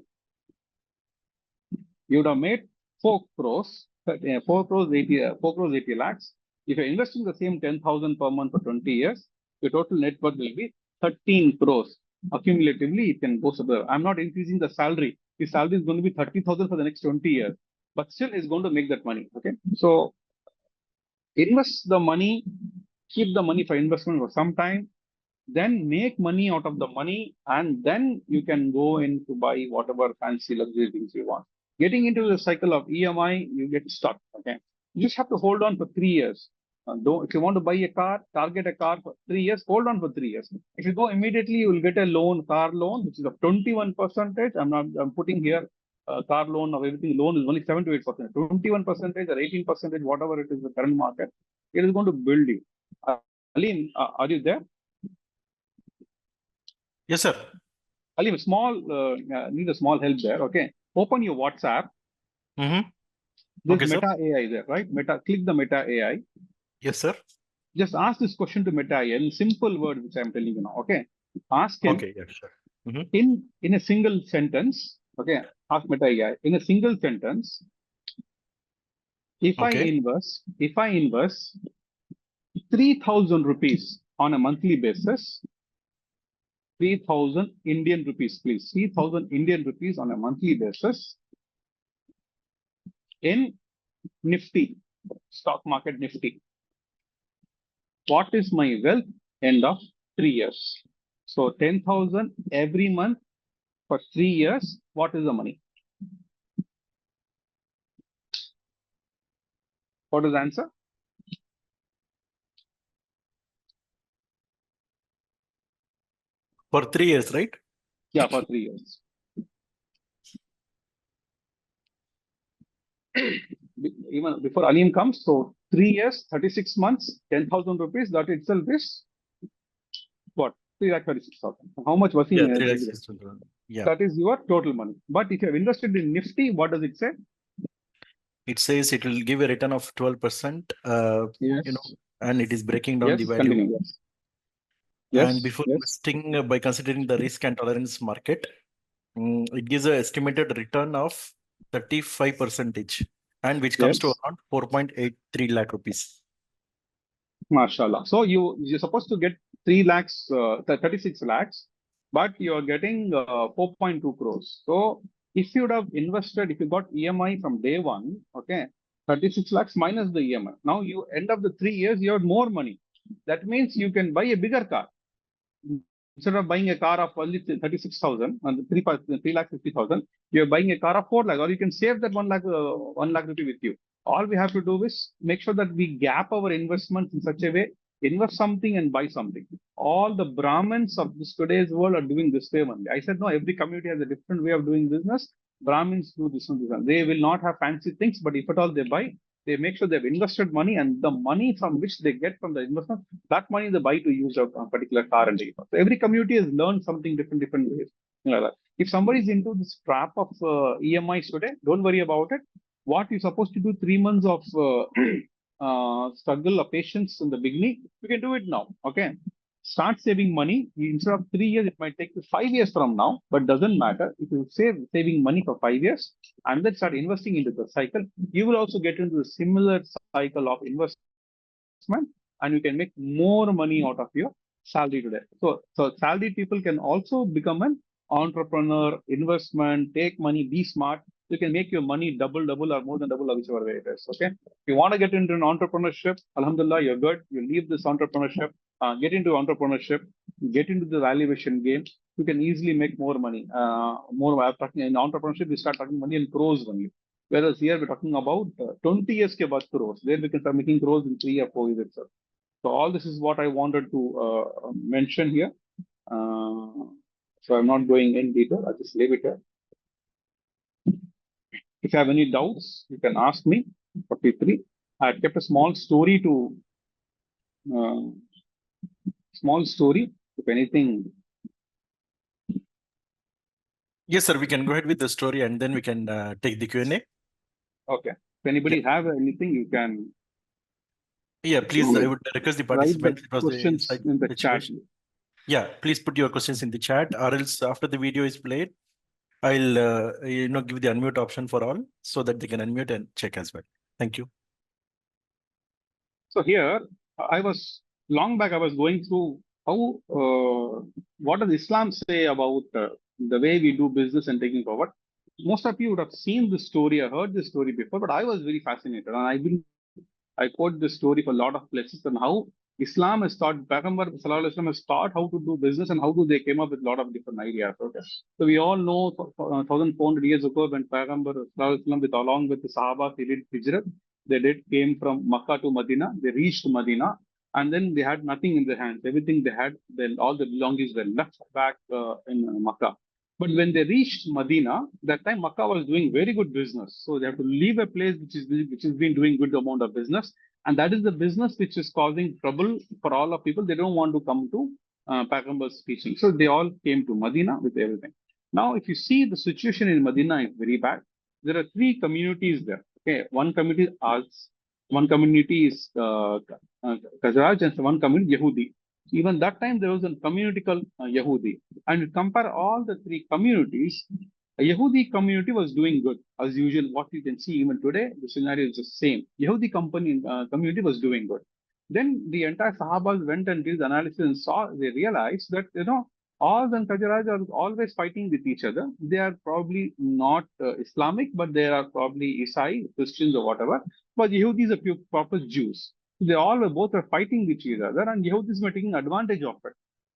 you would have made 4 crores, 4 crores 80 lakhs. If you're investing the same 10,000 per month for 20 years, your total net worth will be 13 crores. Accumulatively, it can go somewhere. I'm not increasing the salary. His salary is going to be 30,000 for the next 20 years, but still is going to make that money. Okay, so invest the money, keep the money for investment for some time, then make money out of the money, and then you can go in to buy whatever fancy luxury things you want. Getting into the cycle of EMI, you get stuck. Okay, you just have to hold on for 3 years. If you want to buy a car, target a car for 3 years, hold on for 3 years. If you go immediately, you will get a loan, car loan, which is of 21%. I'm putting here car loan of everything. Loan is only 7 to 8%. 21% or 18%, whatever it is, the current market, it is going to build you. Alim, are you there?
Yes, sir.
Alim, need a small help there. Okay, open your WhatsApp.
Mm-hmm.
There's
Okay,
Meta
sir.
AI there, right? Click the Meta AI.
Yes, sir.
Just ask this question to Meta AI in simple words, which I'm telling you now. Okay, ask him.
Okay, yes, sir. Mm-hmm.
In a single sentence. Okay, ask Meta AI in a single sentence. If I invest 3,000 rupees on a monthly basis, 3,000 Indian rupees, please. 3,000 Indian rupees on a monthly basis in Nifty, stock market Nifty. What is my wealth end of 3 years? So 10,000 every month for 3 years. What is the money? What is the answer?
For 3 years, right?
Yeah, for 3 years. Even before Alim comes, so 3 years, 36 months, 10,000 rupees, that itself is what? 3,36,000. How much was he?
Yeah, 3 lakhs. Yeah.
That is your total money. But if you have invested in Nifty, what does it say?
It says it will give a return of 12%,
Yes.
and it is breaking down
Yes,
the value.
continue. Yes.
And
Yes.
before
Yes.
investing, by considering the risk and tolerance market, it gives an estimated return of 35%, and which comes to
Yes.
around 4.83 lakh rupees.
Mashallah. So you're supposed to get 3 lakhs, 36 lakhs, but you're getting 4.2 crores. So if you would have invested, if you got EMI from day one, okay, 36 lakhs minus the EMI. Now you end of the 3 years, you have more money. That means you can buy a bigger car. Instead of buying a car of only 36,000 and 3 lakh 50,000, you're buying a car of 4 lakh, or you can save that 1 lakh rupee with you. All we have to do is make sure that we gap our investments in such a way, invest something and buy something. All the Brahmins of this today's world are doing this way only. I said, no, every community has a different way of doing business. Brahmins do this and this. They will not have fancy things, but if at all they buy, they make sure they've invested money, and the money from which they get from the investment, that money they buy to use a particular car and so every community has learned something different ways. Like that. If somebody is into this trap of EMIs today, don't worry about it. What you're supposed to do 3 months of struggle or patience in the beginning, you can do it now. Okay. Start saving money. Instead of 3 years, it might take you 5 years from now, but doesn't matter. If you saving money for 5 years and then start investing into the cycle, you will also get into a similar cycle of investment, and you can make more money out of your salary today. So salary people can also become an entrepreneur, investment, take money, be smart. You can make your money double, or more than double, or whichever way it is. Okay. If you want to get into an entrepreneurship, alhamdulillah, you're good. You leave this entrepreneurship, get into entrepreneurship, get into the valuation game. You can easily make more money. I'm talking in entrepreneurship, we start talking money in crores only. Whereas here we're talking about 20 years ke baad crores. There we can start making crores in 3 or 4 years itself. So all this is what I wanted to mention here. So I'm not going in detail. I'll just leave it here. If you have any doubts, you can ask me. 43. I kept a small story if anything.
Yes, sir. We can go ahead with the story, and then we can take the Q&A.
Okay. If anybody have anything, you can.
Yeah, please. I would request the participants.
Write the questions in the chat.
Yeah, please put your questions in the chat, or else after the video is played, I'll give the unmute option for all so that they can unmute and check as well. Thank you.
So here, I was long back. I was going through how what does Islam say about the way we do business and taking forward. Most of you would have seen this story or heard this story before, but I was very fascinated, and I quote this story for a lot of places and how Islam has taught, Paighambar Sallallahu Alaihi Wasallam has taught how to do business and how do they came up with a lot of different ideas. Okay. So we all know 1,400 years ago when Paighambar Sallallahu Alaihi Wasallam along with the Sahaba, they did Hijrat. They came from Makkah to Medina. They reached Medina, and then they had nothing in their hands. Everything they had, then all the belongings were left back in Makkah. But when they reached Medina, that time Makkah was doing very good business. So they have to leave a place which has been doing good amount of business. And that is the business which is causing trouble for all of people. They don't want to come to Paighambar's teaching. So they all came to Medina with everything. Now, if you see the situation in Medina is very bad. There are 3 communities there. Okay, one community is Als, one community is Khazraj, and one community Yehudi. Even that time there was a community called Yehudi. And you compare all the 3 communities, a Yehudi community was doing good. As usual, what you can see even today, the scenario is the same. Yehudi community was doing good. Then the entire Sahabas went and did the analysis and they realized that, Aus and Khazraj are always fighting with each other. They are probably not Islamic, but they are probably Isai, Christians or whatever. But Yehudis are proper Jews. They all both are fighting with each other, and Yehudis were taking advantage of it.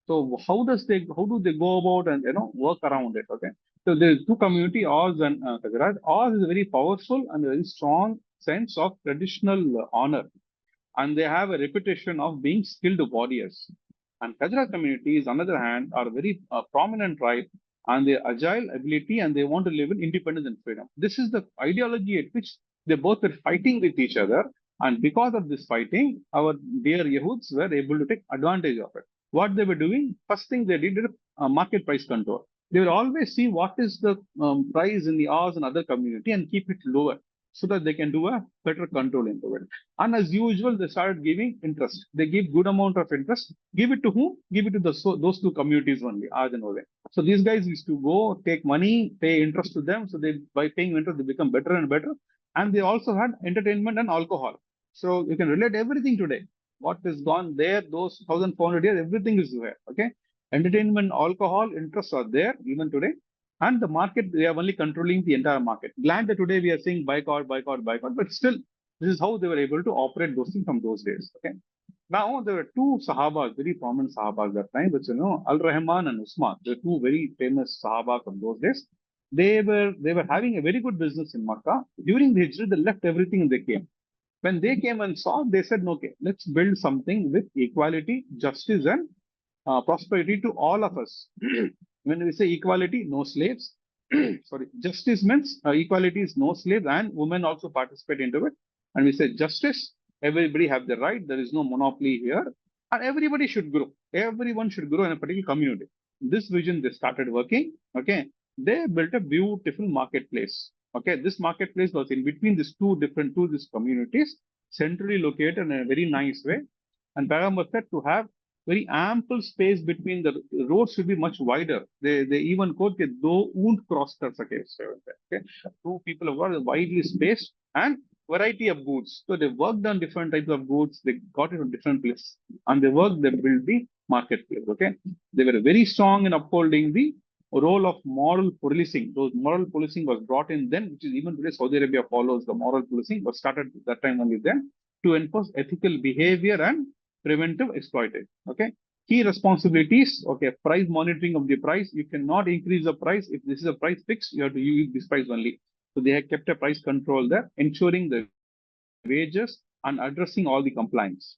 So how do they go about and work around it? Okay. So there's 2 community, Oz and Khazraj. Oz is a very powerful and very strong sense of traditional honor, and they have a reputation of being skilled warriors. And Kajra communities, on the other hand, are very prominent tribe and their agile ability and they want to live in independence and freedom. This is the ideology at which they both were fighting with each other. And because of this fighting, our dear Yahuds were able to take advantage of it. What they were doing, first thing they did market price control. They will always see what is the price in the Oz and other community and keep it lower so that they can do a better control into it. And as usual, they started giving interest. They give good amount of interest. Give it to whom? Give it to those two communities only, Oz and Ove. So these guys used to go take money, pay interest to them. So they by paying interest, they become better and better. And they also had entertainment and alcohol. So you can relate everything today. What is gone there, those 1,400 years, everything is there. Okay. Entertainment, alcohol, interests are there even today. And the market, they are only controlling the entire market. Glad that today we are saying boycott, boycott, boycott, but still, this is how they were able to operate those things from those days. Okay. Now there were two Sahabas, very prominent Sahabas that time, which Al Rahman and Usman. They were two very famous Sahabas of those days. They were having a very good business in Makkah. During the Hijrah, they left everything and they came. When they came and saw, they said, okay, let's build something with equality, justice, and prosperity to all of us. When we say equality, no slaves. Sorry, justice means equality is no slaves, and women also participate into it. And we say justice, everybody have the right. There is no monopoly here, and everybody should grow. Everyone should grow in a particular community. This vision they started working. Okay, they built a beautiful marketplace. Okay, this marketplace was in between these these communities, centrally located in a very nice way. And Pagambar said to have very ample space between the roads should be much wider. They even quote that though won't cross the okay. Two people have got widely spaced and variety of goods. So they worked on different types of goods, they got it in different places. And they built the marketplace. Okay. They were very strong in upholding the role of moral policing. Those moral policing was brought in then, which is even today Saudi Arabia follows the moral policing, was started at that time only then to enforce ethical behavior and preventive exploitation. Okay. Key responsibilities. Okay. Price monitoring of the price. You cannot increase the price. If this is a price fixed, you have to use this price only. So they have kept a price control there, ensuring the wages and addressing all the compliance.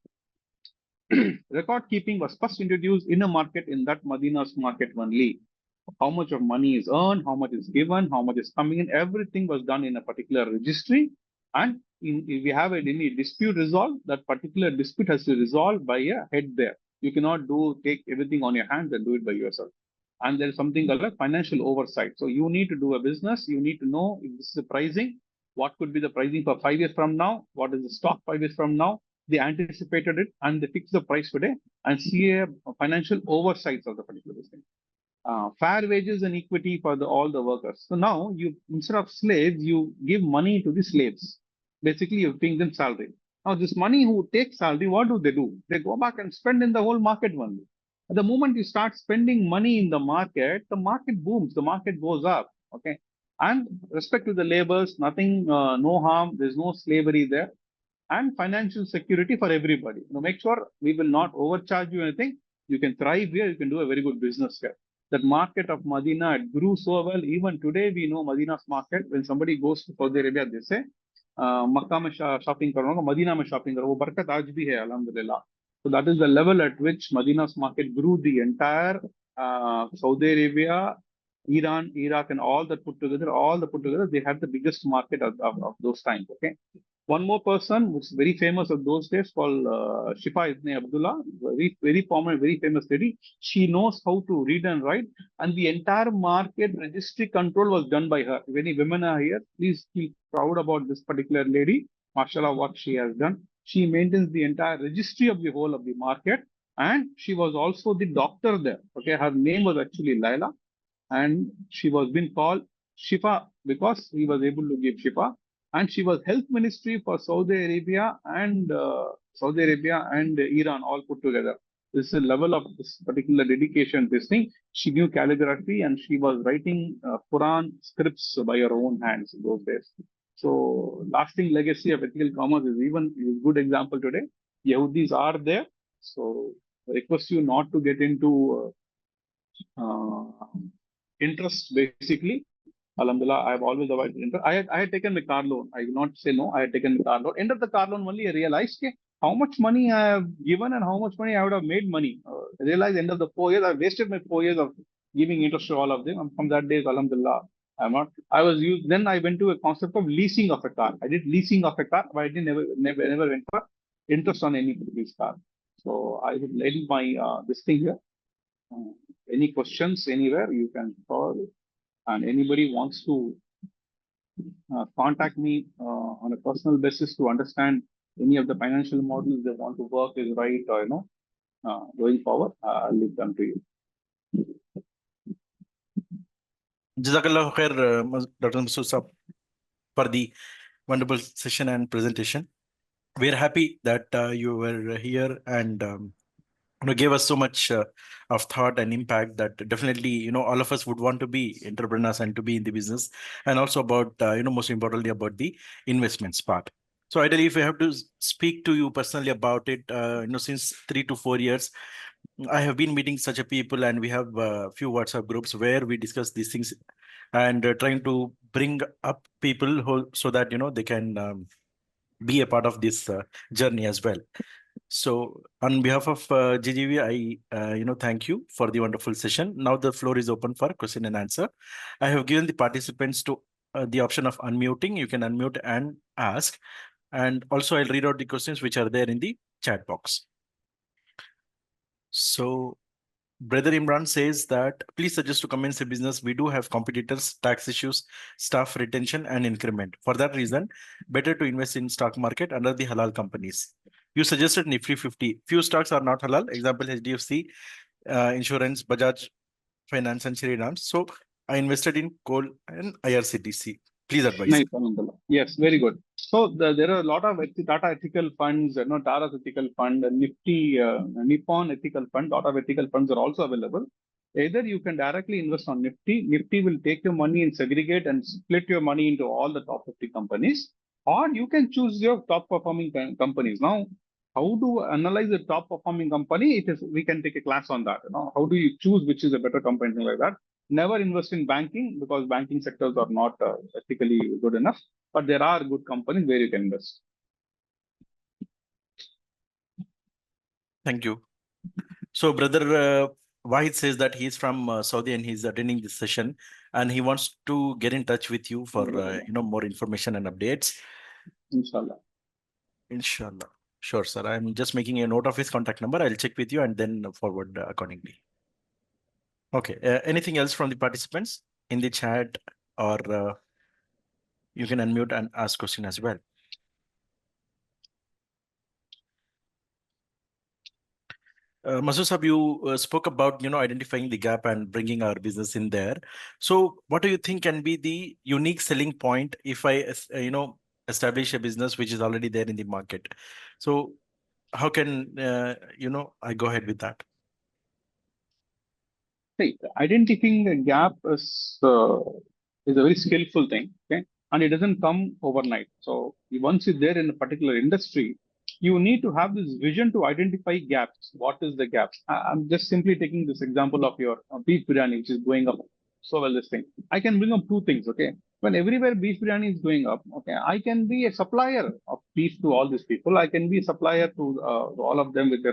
Record keeping was first introduced in a market in that Madina's market only. How much of money is earned, how much is given, how much is coming in, everything was done in a particular registry. And if we have any dispute resolved, that particular dispute has to be resolved by a head there. You cannot take everything on your hands and do it by yourself. And there is something called a financial oversight. So you need to do a business. You need to know if this is the pricing, what could be the pricing for 5 years from now, what is the stock 5 years from now. They anticipated it and they fixed the price today and see a financial oversight of the particular business. Fair wages and equity for all the workers. So now you, instead of slaves, you give money to the slaves. Basically, you're paying them salary. Now this money who takes salary, what do? They go back and spend in the whole market only. At the moment you start spending money in the market booms, the market goes up. Okay. And respect to the laborers, nothing, no harm, there's no slavery there. And financial security for everybody. Make sure we will not overcharge you anything. You can thrive here, you can do a very good business here. That market of Medina, it grew so well. Even today, we know Medina's market. When somebody goes to Saudi Arabia, they say, Makkah mein shopping karo, Medina mein shopping karo. Wo barakat aaj bhi hai, alhamdulillah. So that is the level at which Medina's market grew. The entire Saudi Arabia, Iran, Iraq, and all that put together, they had the biggest market of those times. Okay. One more person who's very famous of those days called Shifa Ibn Abdullah, very prominent, very famous lady. She knows how to read and write, and the entire market registry control was done by her. If any women are here, please feel proud about this particular lady. MashaAllah, what she has done. She maintains the entire registry of the whole of the market, and she was also the doctor there. Okay, her name was actually Laila, and she was being called Shifa because he was able to give Shifa. And she was health ministry for Saudi Arabia and Iran all put together. This is a level of this particular dedication, this thing. She knew calligraphy and she was writing Quran scripts by her own hands in those days. So lasting legacy of ethical commerce is a good example today. Yahudis are there. So I request you not to get into interest basically. Alhamdulillah, I have always avoided interest. I had taken the car loan. I will not say no. I had taken the car loan. End of the car loan only, I realized that how much money I have given and how much money I would have made money. I realized end of the 4 years, I wasted my 4 years of giving interest to all of them. And from that day, Alhamdulillah, I'm not. I was used. Then I went to a concept of leasing of a car. I did leasing of a car, but I didn't never went for interest on any lease car. So I would end my this thing here. Any questions anywhere you can call, and anybody wants to contact me on a personal basis to understand any of the financial models they want to work is right or going forward, I'll leave them to you.
Jazakallah khair, Dr. Masood Saab, for the wonderful session and presentation. We're happy that you were here and gave us so much of thought and impact that definitely all of us would want to be entrepreneurs and to be in the business, and also about most importantly about the investments part. So ideally, if I have to speak to you personally about it, since 3 to 4 years, I have been meeting such a people, and we have a few WhatsApp groups where we discuss these things and trying to bring up people who, so that they can be a part of this journey as well. So on behalf of GGV, I thank you for the wonderful session. Now the floor is open for question and answer. I have given the participants to the option of unmuting. You can unmute and ask. And also I'll read out the questions which are there in the chat box. So Brother Imran says that please suggest to commence a business. We do have competitors, tax issues, staff retention, and increment. For that reason, better to invest in stock market under the halal companies. You suggested Nifty 50. Few stocks are not halal. Example, HDFC, Insurance, Bajaj Finance, and Shriram. So I invested in coal and IRCTC. Please advise.
Nice, Alhamdulillah. Yes, very good. So there are a lot of Tata Ethical Funds, Tara's Ethical Fund, Nifty, Nippon Ethical Fund. A lot of ethical funds are also available. Either you can directly invest on Nifty. Nifty will take your money and segregate and split your money into all the top 50 companies, or you can choose your top performing companies. Now, how to analyze a top performing company? We can take a class on that. How do you choose which is a better company, like that? Never invest in banking because banking sectors are not ethically good enough. But there are good companies where you can invest.
Thank you. So, Brother Wahid says that he's from Saudi and he's attending this session, and he wants to get in touch with you for more information and updates.
Inshallah.
Inshallah. Sure, sir. I'm just making a note of his contact number. I'll check with you and then forward accordingly. Okay. Anything else from the participants in the chat, or you can unmute and ask question as well. Masood Saab, you spoke about identifying the gap and bringing our business in there. So, what do you think can be the unique selling point if I establish a business which is already there in the market? So, how can I go ahead with that?
See, identifying a gap is a very skillful thing, okay, and it doesn't come overnight. So once you're there in a particular industry, you need to have this vision to identify gaps. What is the gaps? I'm just simply taking this example of your beef biryani, which is going up so well. This thing, I can bring up two things, okay. When everywhere beef biryani is going up, okay, I can be a supplier of beef to all these people. I can be a supplier to all of them with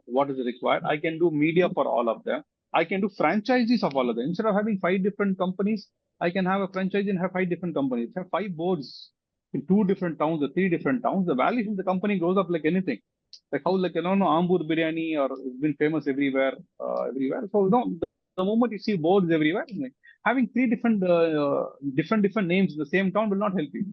what is required. I can do media for all of them. I can do franchises of all of them. Instead of having 5 different companies, I can have a franchise and have 5 different companies. Have 5 boards in 2 different towns or 3 different towns. The valuation of the company goes up like anything. Like how Ambur biryani or it's been famous everywhere. So the moment you see boards everywhere, having 3 different names in the same town will not help you.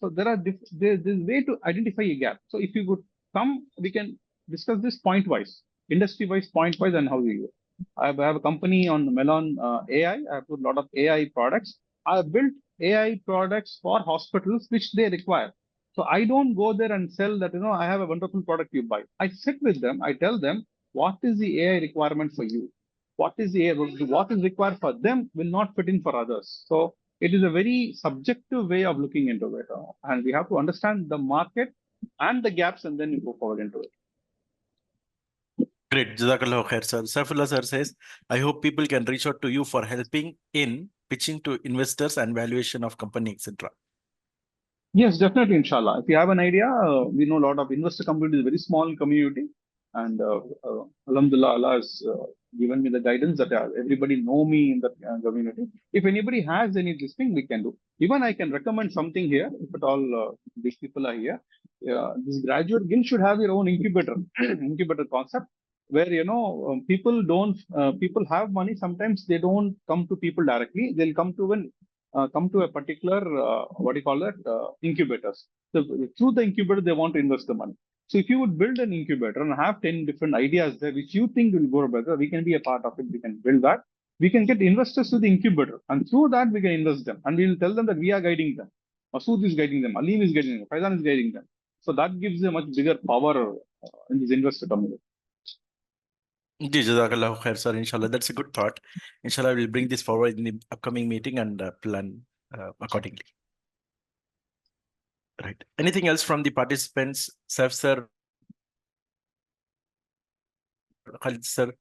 So there's way to identify a gap. So if you could come, we can discuss this point wise, industry wise, point wise, and how we do it. I have a company on Melon AI. I have put a lot of AI products. I have built AI products for hospitals which they require. So I don't go there and sell that, I have a wonderful product you buy. I sit with them. I tell them, what is the AI requirement for you? What is required for them will not fit in for others. So it is a very subjective way of looking into it. And we have to understand the market and the gaps, and then we go forward into it.
Great. Jazakallah khair, sir. Saifullah sir says, I hope people can reach out to you for helping in pitching to investors and valuation of company, etc.
Yes, definitely, inshallah. If you have an idea, we know a lot of investor community is a very small community, and Alhamdulillah, Allah has given me the guidance that everybody know me in the community. If anybody has any this thing, we can do. Even I can recommend something here. If at all these people are here, this graduate guild should have your own incubator, incubator concept, where people don't people have money. Sometimes they don't come to people directly. They'll come to a particular what do you call it incubators. So through the incubator, they want to invest the money. So if you would build an incubator and have 10 different ideas there which you think will go better, we can be a part of it. We can build that. We can get investors to the incubator, and through that we can invest them, and we will tell them that we are guiding them. Masood is guiding them. Alim is guiding them. Faizan is guiding them. So that gives a much bigger power in this investor community.
Ji, Jazakallahu khair, sir. Inshallah, that's a good thought. Inshallah, we'll bring this forward in the upcoming meeting and plan accordingly. Right. Anything else from the participants? Saif sir, Khalid sir.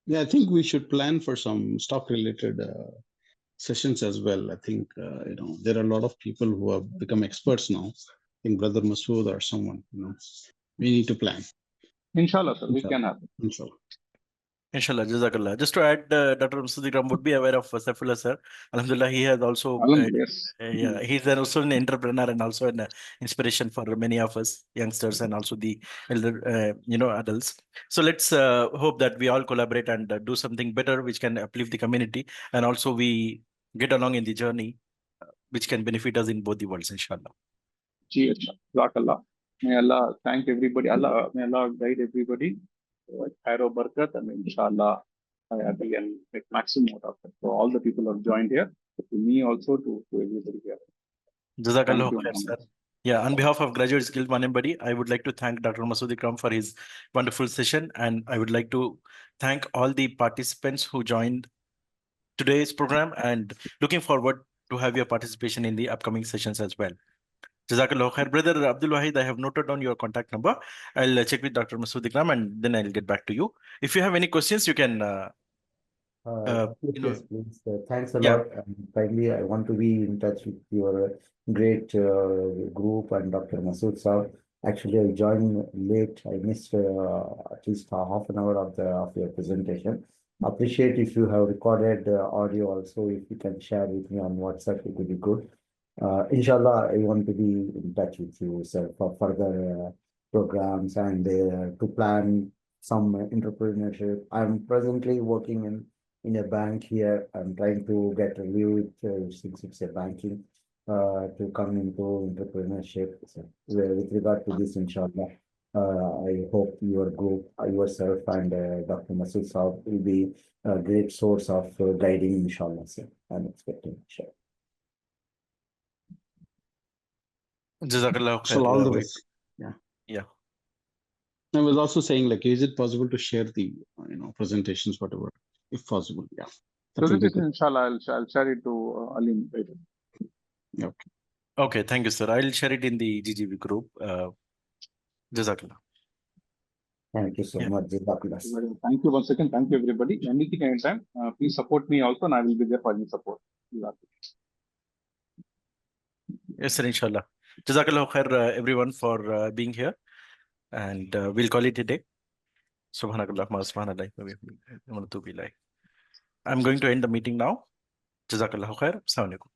Yeah, I think we should plan for some stock related sessions as well. I think there are a lot of people who have become experts now. In Brother Masood or someone, we need to plan.
Inshallah, sir, we can have it.
Inshallah.
Inshallah, Jazakallah. Just to add, Dr. Masood Ikram would be aware of Saifullah sir. Alhamdulillah, he has also,
Yes.
he's also an entrepreneur and also an inspiration for many of us youngsters and also the elder, adults. So let's hope that we all collaborate and do something better, which can uplift the community, and also we get along in the journey, which can benefit us in both the worlds, inshallah.
Jazakallah. May Allah thank everybody. May Allah guide everybody. Khairo Barakat, and inshallah, I happy and make maximum out of it. For all the people who have joined here, to me also, to everybody here.
Jazakallah khair, sir. Yeah, on behalf of Graduate Skilled Manembody, I would like to thank Dr. Masood Ikram for his wonderful session, and I would like to thank all the participants who joined today's program, and looking forward to have your participation in the upcoming sessions as well. Jazakallah khair. Brother Abdul Wahid, I have noted down your contact number. I'll check with Dr. Masood Ikram and then I'll get back to you. If you have any questions, you can.
Yes, please. Thanks a lot. Finally, I want to be in touch with your great group and Dr. Masood Saab. Actually, I joined late. I missed at least half an hour of your presentation. Appreciate if you have recorded audio also. If you can share with me on WhatsApp, it would be good. Inshallah, I want to be in touch with you, sir, for further programs and to plan some entrepreneurship. I'm presently working in a bank here. I'm trying to get a view since it's a banking to come into entrepreneurship. So, with regard to this, inshallah, I hope your group, yourself, and Dr. Masood Saab will be a great source of guiding, inshallah, sir. I'm expecting, inshallah.
Jazakallah khair.
So all the best.
Yeah.
I was also saying, like, is it possible to share the presentations, whatever, if possible? Yeah.
Presentation, inshallah, I'll share it to Alim later.
Okay.
Okay, thank you, sir. I'll share it in the GGB group. Jazakallah.
Thank you so much. Jazakallah.
Thank you once again. Thank you, everybody. Anything, anytime. Please support me also, and I will be there for any support.
Yes, sir, inshallah. Jazakallah khair, everyone, for being here. And we'll call it a day. Subhanakallah, subhanallah. I'm going to end the meeting now. Jazakallah khair. Assalamu alaikum.